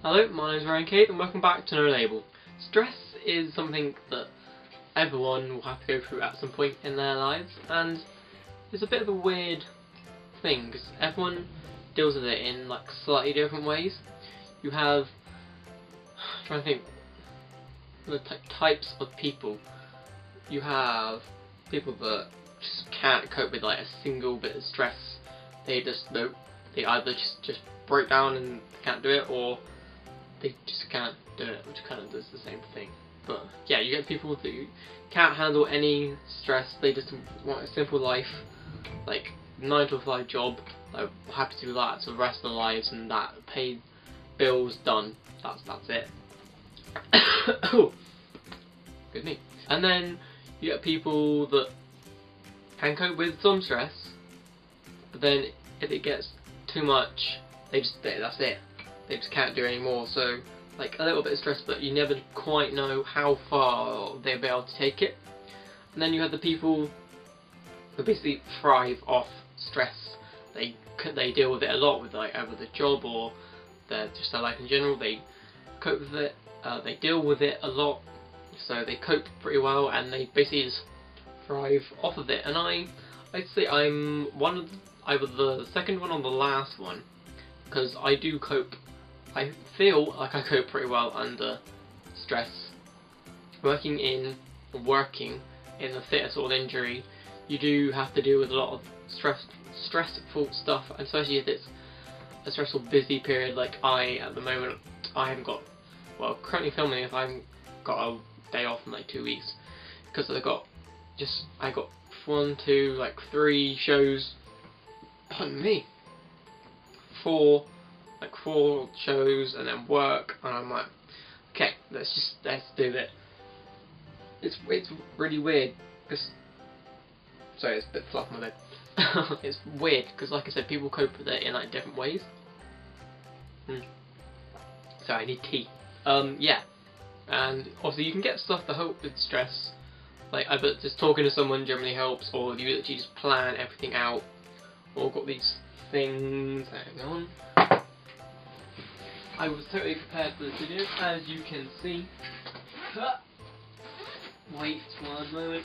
Hello, my name is Ryan Cade and welcome back to No Label. Stress is something that everyone will have to go through at some point in their lives, and it's a bit of a weird thing because everyone deals with it in like slightly different ways. You have, I'm trying to think, the types of people. You have people that just can't cope with like a single bit of stress. They either just break down and can't do it, or they just can't do it, which kind of does the same thing. But yeah, you get people who can't handle any stress. They just want a simple life, like 9 to 5 job. They're happy to do that for the rest of their lives, and that paid bills done. That's it. Oh, good me. And then you get people that can cope with some stress, but then if it gets too much, that's it. They just can't do any more. So like a little bit of stress, but you never quite know how far they'll be able to take it. And then you have the people who basically thrive off stress. They deal with it a lot with like either the job or just their life in general. They cope with it. They deal with it a lot, so they cope pretty well, and they basically just thrive off of it. And I'd say I'm one of either the second one or the last one, because I do cope. I feel like I cope pretty well under stress. Working in the theatre of injury, you do have to deal with a lot of stressful stuff, especially if it's a stressful busy period like at the moment. I haven't got, well, currently filming, if I haven't got a day off in like 2 weeks, because I got 3 shows, pardon me, 4 shows, and then work, and I'm like, okay, let's do it. It's really weird, because, sorry, it's a bit fluff on my bed. It's weird, because like I said, people cope with it in like different ways. Sorry, I need tea. Yeah, and obviously you can get stuff to help with stress, like either just talking to someone generally helps, or you literally just plan everything out, or got these things, hang on. I was totally prepared for this video, as you can see. Wait one moment.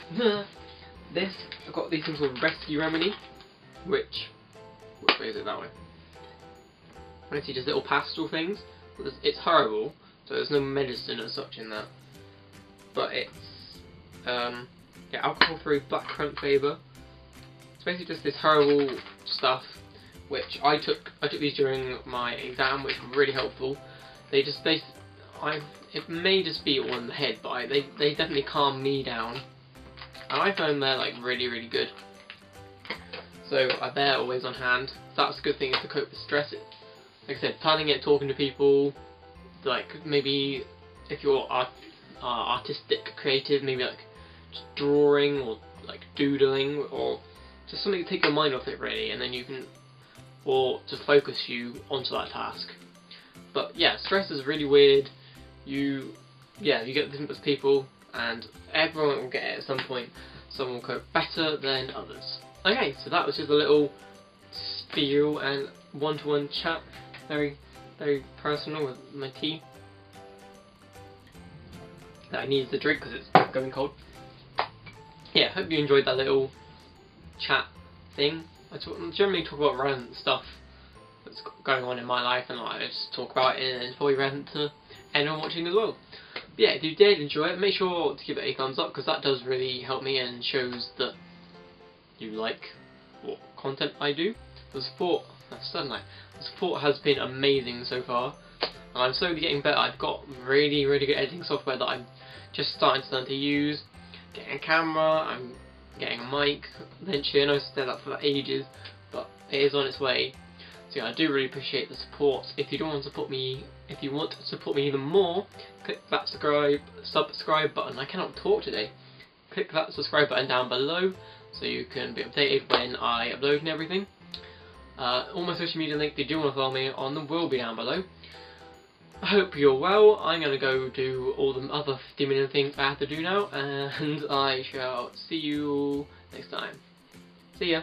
I've got these things called Rescue Remedy, which way is it, that way? Honestly, just little pastel things. It's horrible, so there's no medicine as such in that. But it's alcohol-free blackcurrant flavour. It's basically just this horrible stuff, which I took these during my exam, which were really helpful. It may just be all in the head, but they definitely calm me down, and I found they're like really good. So they're always on hand. That's a good thing to cope with stress. Like I said, planning it, talking to people, like maybe if you're artistic, creative, maybe like just drawing or like doodling, or just something to take your mind off it really, and then you can, or to focus you onto that task. But yeah, stress is really weird. You get different people, and everyone will get it at some point. Some will cope better than others. Okay, so that was just a little spiel and one-to-one chat, very personal, with my tea that I needed to drink because it's going cold. Yeah, hope you enjoyed that little chat thing. I generally talk about random stuff that's going on in my life, and I just talk about it, and it's probably relevant to anyone watching as well. But yeah, if you did enjoy it, make sure to give it a thumbs up, because that does really help me and shows that you like what content I do. The support has been amazing so far, and I'm slowly getting better. I've got really good editing software that I'm just starting to learn to use. Getting a camera, I'm getting a mic eventually. I know I've said that for ages, but it is on its way. So yeah, I do really appreciate the support. If you want to support me even more, click that subscribe button. I cannot talk today. Click that subscribe button down below so you can be updated when I upload and everything. All my social media links, if you do want to follow me on them, will be down below. I hope you're well. I'm going to go do all the other 50 million things I have to do now, and I shall see you next time. See ya.